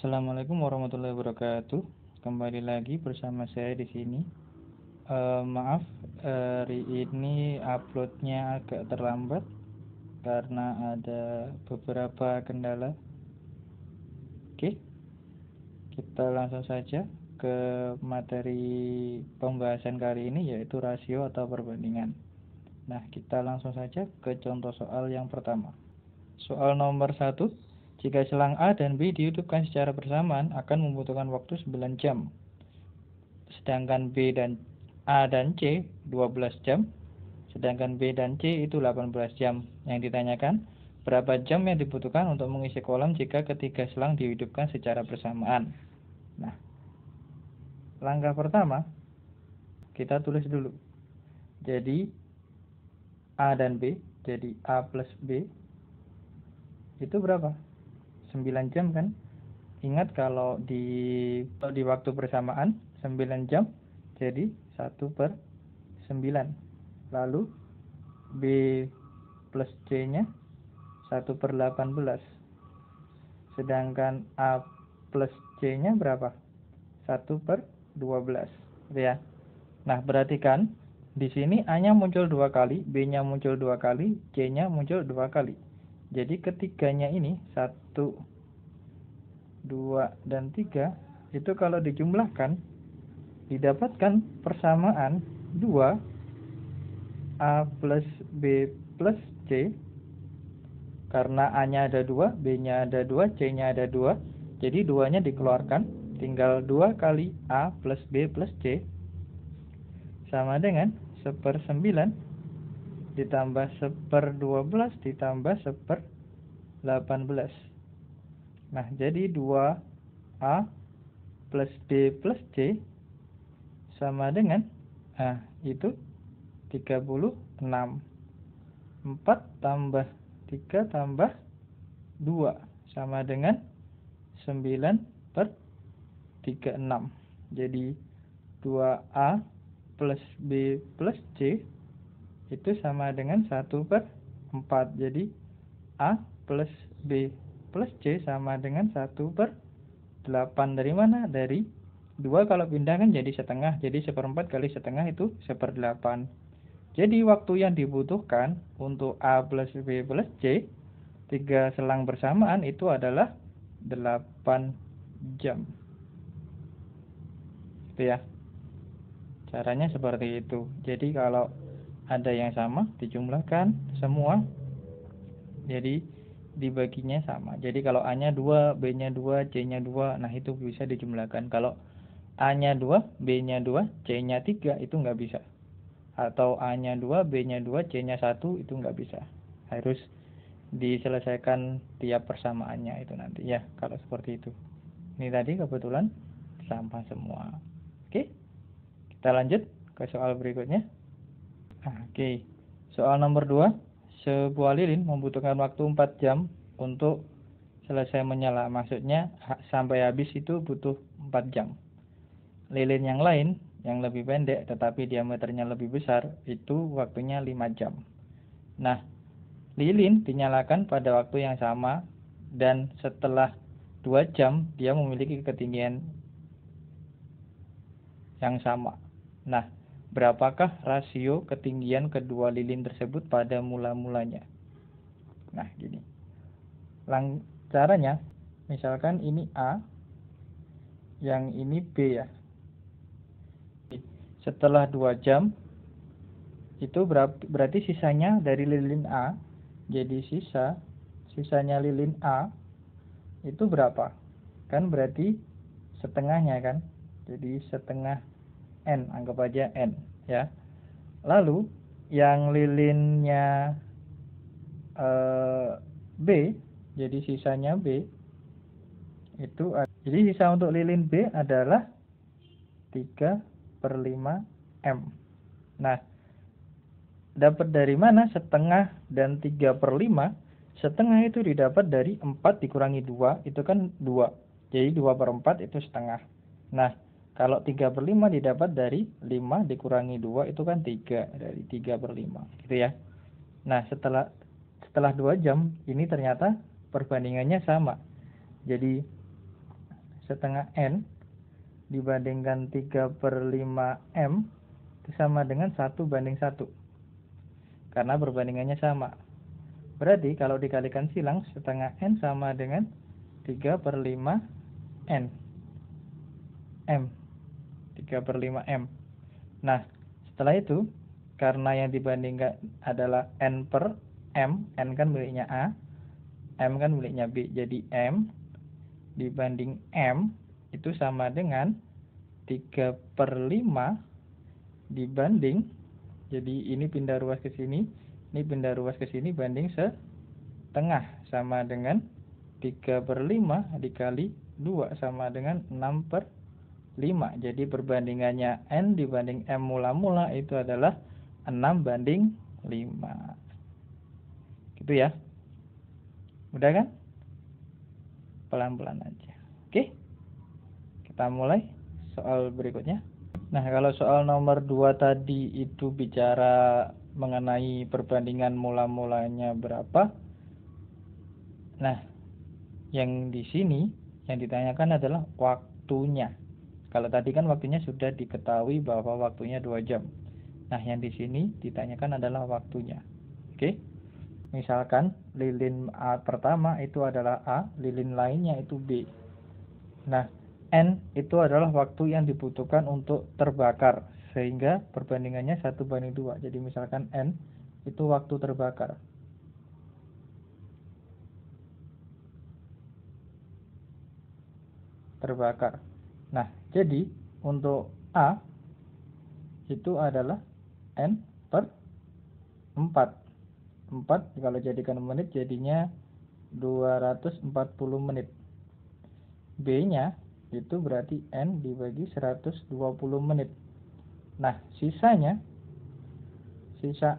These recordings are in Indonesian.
Assalamualaikum warahmatullahi wabarakatuh. Kembali lagi bersama saya di sini. Maaf, hari ini uploadnya agak terlambat karena ada beberapa kendala. Oke, kita langsung saja ke materi pembahasan kali ini, yaitu rasio atau perbandingan. Nah, kita langsung saja ke contoh soal yang pertama. Soal nomor 1. Jika selang A dan B dihidupkan secara bersamaan akan membutuhkan waktu 9 jam. Sedangkan A dan C 12 jam, sedangkan B dan C itu 18 jam. Yang ditanyakan, berapa jam yang dibutuhkan untuk mengisi kolam jika ketiga selang dihidupkan secara bersamaan. Nah, langkah pertama, kita tulis dulu. Jadi, A dan B, jadi A plus B, itu berapa? 9 jam kan? Ingat kalau di waktu bersamaan 9 jam, jadi 1/9. Lalu B plus C nya 1/18. Sedangkan A plus C nya berapa? 1/12, ya. Nah, perhatikan di sini A nya muncul 2 kali, B nya muncul 2 kali, C nya muncul 2 kali. Jadi ketiganya ini 1, 2, dan 3 itu kalau dijumlahkan didapatkan persamaan 2 A plus B plus C, karena A nya ada 2, B nya ada 2, C nya ada 2, jadi 2 nya dikeluarkan, tinggal 2 kali A plus B plus C sama dengan 1/9 ditambah 1/12 ditambah 1/18. Nah, jadi 2A plus B plus C sama dengan itu 36. 4 tambah 3 tambah 2 sama dengan 9/36. Jadi 2A plus B plus C itu sama dengan 1/4. Jadi A plus B plus C sama dengan 1/8. Dari mana? Dari 2 kalau pindah kan jadi setengah. Jadi 1/4 kali setengah itu 1/8. Jadi waktu yang dibutuhkan untuk A plus B plus C 3 selang bersamaan itu adalah 8 jam. Itu ya. Caranya seperti itu. Jadi kalau ada yang sama dijumlahkan semua, jadi dibaginya sama. Jadi kalau A nya 2, B nya 2, C nya 2, nah itu bisa dijumlahkan. Kalau A nya 2, B nya 2, C nya 3 itu nggak bisa. Atau A nya 2, B nya 2, C nya 1 itu nggak bisa. Harus diselesaikan tiap persamaannya itu nanti ya, kalau seperti itu. Ini tadi kebetulan sama semua. Oke, kita lanjut ke soal berikutnya. Oke, soal nomor 2. Sebuah lilin membutuhkan waktu 4 jam untuk selesai menyala. Maksudnya sampai habis itu butuh 4 jam. Lilin yang lain yang lebih pendek tetapi diameternya lebih besar itu waktunya 5 jam. Nah, lilin dinyalakan pada waktu yang sama dan setelah 2 jam dia memiliki ketinggian yang sama. Nah, berapakah rasio ketinggian kedua lilin tersebut pada mula-mulanya? Nah, gini. Caranya, misalkan ini A, yang ini B ya. Setelah 2 jam, itu berarti sisanya dari lilin A, jadi sisanya lilin A, itu berapa? Kan berarti setengahnya kan? Jadi setengah N, anggap aja N ya. Lalu yang lilinnya B, jadi sisanya B itu jadi sisa untuk lilin B adalah 3/5 M. Nah, dapat dari mana setengah dan 3/5? Setengah itu didapat dari 4 dikurangi 2, itu kan 2. Jadi 2/4 itu setengah. Nah, kalau 3/5 didapat dari 5 dikurangi 2, itu kan 3. Dari 3/5 gitu ya. Nah, setelah 2 jam ini ternyata perbandingannya sama. Jadi setengah N dibandingkan 3/5M itu sama dengan 1/1. Karena perbandingannya sama. Berarti kalau dikalikan silang, setengah N sama dengan 3/5N. M. 3/5M. Nah, setelah itu, karena yang dibandingkan adalah N per M, N kan miliknya A, M kan miliknya B, jadi M dibanding M itu sama dengan 3/5 dibanding, jadi ini pindah ruas ke sini, ini pindah ruas ke sini, banding setengah, sama dengan 3/5 dikali 2 sama dengan 6/5. Jadi perbandingannya N dibanding M mula-mula itu adalah 6/5. Gitu ya. Udah kan? Pelan-pelan aja. Oke. Kita mulai soal berikutnya. Nah, kalau soal nomor 2 tadi itu bicara mengenai perbandingan mula-mulanya berapa. Nah, yang di sini yang ditanyakan adalah waktunya. Kalau tadi kan waktunya sudah diketahui bahwa waktunya 2 jam. Nah, yang di sini ditanyakan adalah waktunya. Oke. Misalkan lilin A pertama itu adalah A, lilin lainnya itu B. Nah, N itu adalah waktu yang dibutuhkan untuk terbakar, sehingga perbandingannya 1/2. Jadi misalkan N itu waktu terbakar. Nah, jadi untuk A itu adalah N per 4. 4 kalau jadikan menit jadinya 240 menit. B-nya itu berarti N dibagi 120 menit. Nah, sisa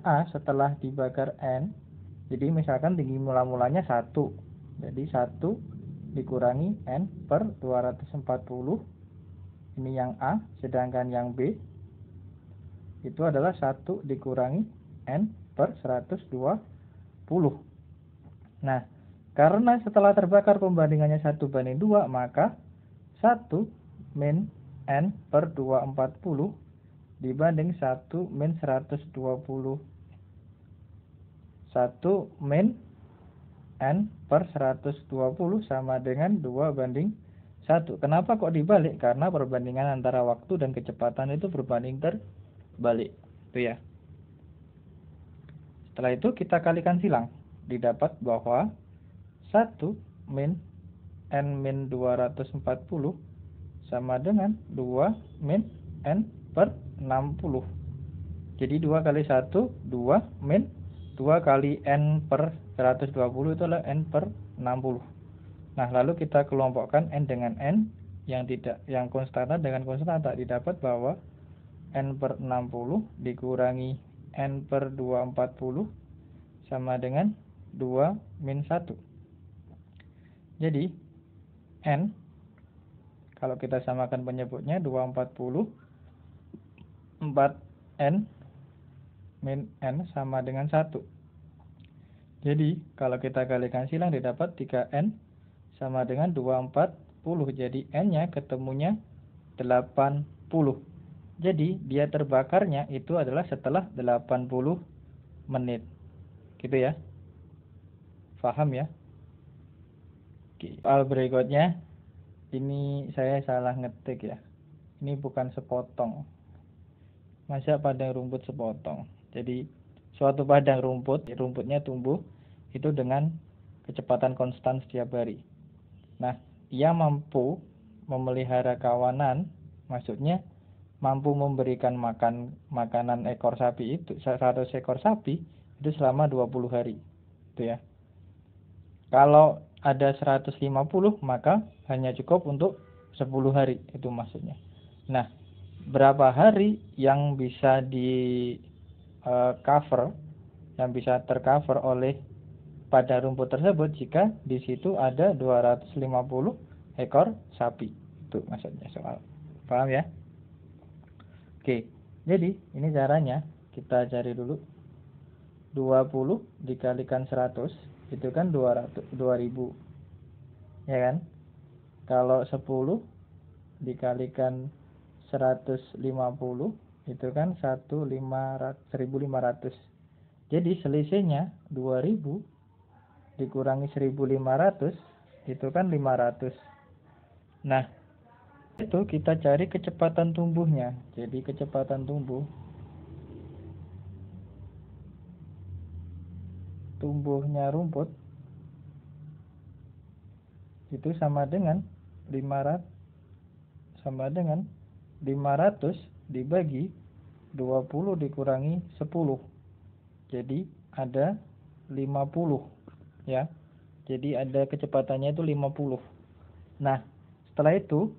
A setelah dibakar N, jadi misalkan tinggi mula-mulanya 1. Jadi 1 dikurangi N per 240. Ini yang A, sedangkan yang B itu adalah 1 dikurangi N per 120. Nah, karena setelah terbakar perbandingannya 1/2, maka 1 min N per 240 dibanding 1 min 120. 1 min N per 120 sama dengan 2/1. Kenapa kok dibalik? Karena perbandingan antara waktu dan kecepatan itu berbanding terbalik. Itu ya. Setelah itu kita kalikan silang. Didapat bahwa 1 min N min 240 sama dengan 2 min N per 60. Jadi 2 kali 1, 2 min 2 kali N per 120 itu adalah N per 60. Nah, lalu kita kelompokkan N dengan N, yang konstanta dengan konstanta, didapat bahwa N per 60 dikurangi N per 240 sama dengan 2 min 1. Jadi N, kalau kita samakan penyebutnya 240, 4N min N sama dengan 1. Jadi kalau kita kalikan silang didapat 3N sama dengan 240. Jadi N-nya ketemunya 80. Jadi dia terbakarnya itu adalah setelah 80 menit. Gitu ya. Paham ya? Oke. Soal berikutnya, ini saya salah ngetik ya. Ini bukan sepotong. Masa padang rumput sepotong. Jadi suatu padang rumputnya tumbuh itu dengan kecepatan konstan setiap hari. Nah, ia mampu memelihara kawanan, maksudnya mampu memberikan makanan ekor sapi itu, 100 ekor sapi itu selama 20 hari. Itu ya. Kalau ada 150, maka hanya cukup untuk 10 hari, itu maksudnya. Nah, berapa hari yang bisa cover, yang bisa tercover oleh pada rumput tersebut jika di situ ada 250 ekor sapi. Itu maksudnya soal. Paham ya? Oke. Jadi, ini caranya. Kita cari dulu. 20 dikalikan 100 itu kan 2000. Ya kan? Kalau 10 dikalikan 150 itu kan 1.500. Jadi selisihnya 2000 dikurangi 1.500 itu kan 500. Nah, itu kita cari kecepatan tumbuhnya. Jadi kecepatan tumbuhnya rumput itu sama dengan 500 dibagi 20 dikurangi 10. Jadi ada 50 ya. Jadi ada kecepatannya itu 50. Nah, setelah itu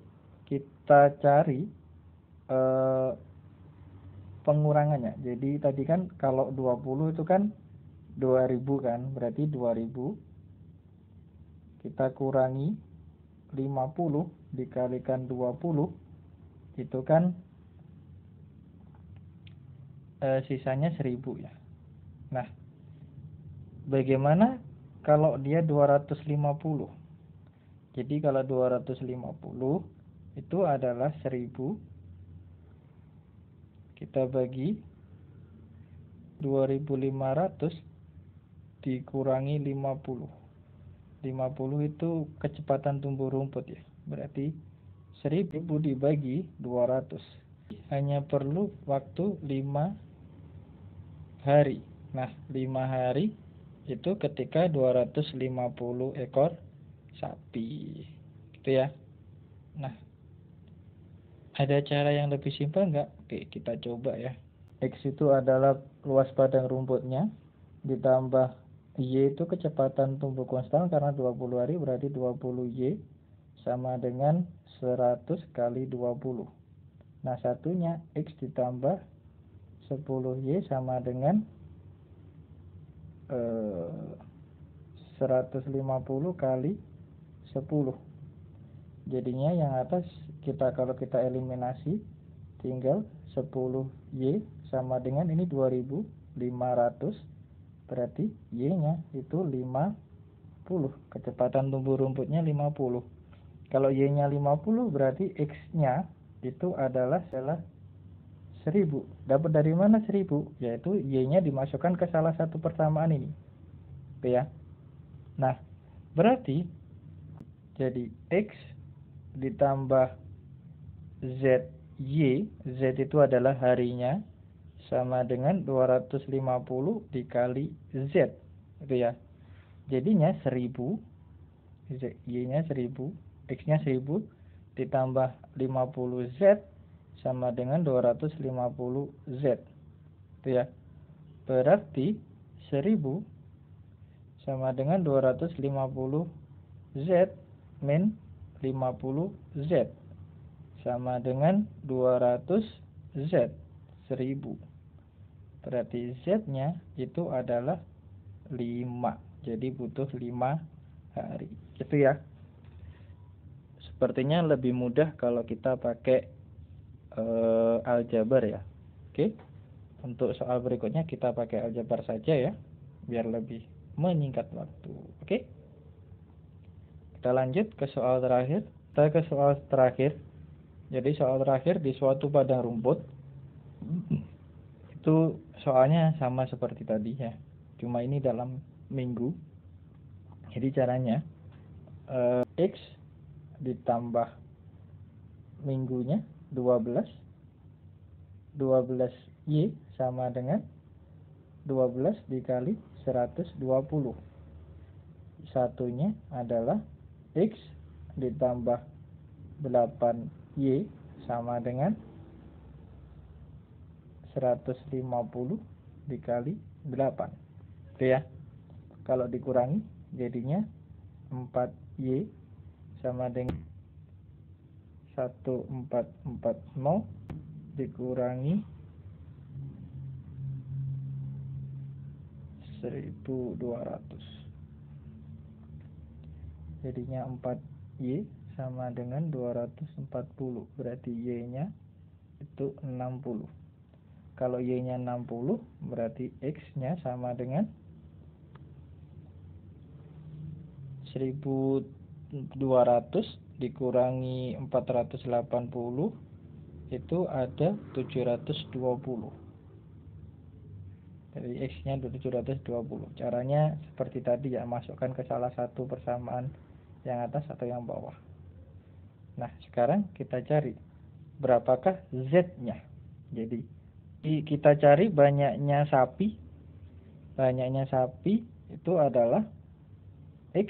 kita cari pengurangannya. Jadi tadi kan kalau 20 itu kan 2000 kan, berarti 2000 kita kurangi 50 dikalikan 20 itu kan sisanya 1000 ya. Nah, bagaimana kalau dia 250? Jadi kalau 250 itu adalah 1000 kita bagi 2500 dikurangi 50. 50 itu kecepatan tumbuh rumput ya. Berarti 1000 dibagi 200. Hanya perlu waktu 5 hari. Nah, 5 hari itu ketika 250 ekor sapi. Gitu ya. Nah, ada cara yang lebih simpel nggak? Oke, kita coba ya. X itu adalah luas padang rumputnya, ditambah Y itu kecepatan tumbuh konstan karena 20 hari, berarti 20 Y sama dengan 100 kali 20. Nah, satunya X ditambah 10 Y sama dengan 150 kali 10. Jadinya yang atas kalau kita eliminasi tinggal 10 Y sama dengan ini 2500, berarti Y-nya itu 50. Kecepatan tumbuh rumputnya 50. Kalau Y-nya 50 berarti X-nya itu adalah 1000. Dapat dari mana 1000? Yaitu Y-nya dimasukkan ke salah satu persamaan ini. Oke ya. Nah, berarti jadi X ditambah ZY, Z itu adalah harinya, sama dengan 250 dikali Z. Itu ya. Jadinya 1000, Y-nya 1000, X-nya 1000 ditambah 50Z sama dengan 250Z. Itu ya. Berarti 1000 sama dengan 250Z min 50Z sama dengan 200Z. 1000. Berarti Z-nya itu adalah 5. Jadi butuh 5 hari. Gitu ya. Sepertinya lebih mudah kalau kita pakai aljabar ya. Oke. Untuk soal berikutnya kita pakai aljabar saja ya, biar lebih menyingkat waktu. Oke. Kita lanjut ke soal terakhir. Jadi soal terakhir di suatu padang rumput itu soalnya sama seperti tadi ya, cuma ini dalam minggu. Jadi caranya X ditambah minggunya 12 Y sama dengan 12 dikali 120. Satunya adalah X ditambah 8Y sama dengan 150 dikali 8. Itu ya. Kalau dikurangi jadinya 4Y sama dengan 1440 dikurangi 1200. Jadinya 4Y sama dengan 240. Berarti Y-nya itu 60. Kalau Y-nya 60 berarti X-nya sama dengan 1060 200 dikurangi 480 itu ada 720. Jadi X-nya 720. Caranya seperti tadi ya, masukkan ke salah satu persamaan yang atas atau yang bawah. Nah, sekarang kita cari berapakah Z-nya. Jadi kita cari banyaknya sapi. Banyaknya sapi itu adalah X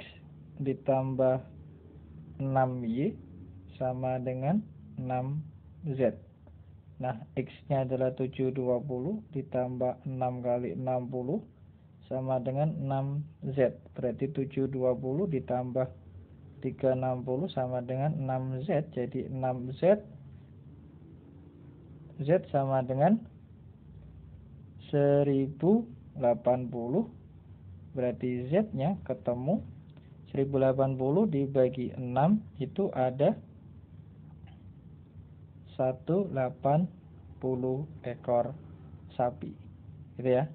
ditambah 6Y sama dengan 6Z. Nah, X-nya adalah 720 ditambah 6 kali 60 sama dengan 6Z. Berarti 720 ditambah 360 sama dengan 6Z. Jadi 6Z, Z sama dengan 1080. Berarti Z-nya ketemu 1080 dibagi 6 itu ada 180 ekor sapi. Gitu ya.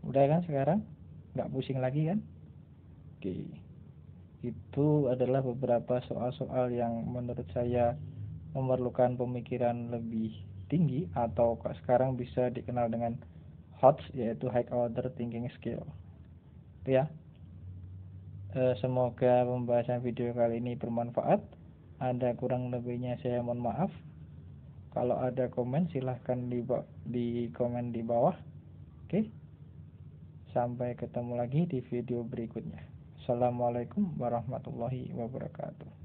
Udah kan sekarang? Nggak pusing lagi kan? Oke. Itu adalah beberapa soal-soal yang menurut saya memerlukan pemikiran lebih tinggi atau sekarang bisa dikenal dengan HOTS, yaitu High Order Thinking Skill. Itu ya. Semoga pembahasan video kali ini bermanfaat. Ada kurang lebihnya saya mohon maaf. Kalau ada komen silahkan di komen di bawah. Oke. Sampai ketemu lagi di video berikutnya. Assalamualaikum warahmatullahi wabarakatuh.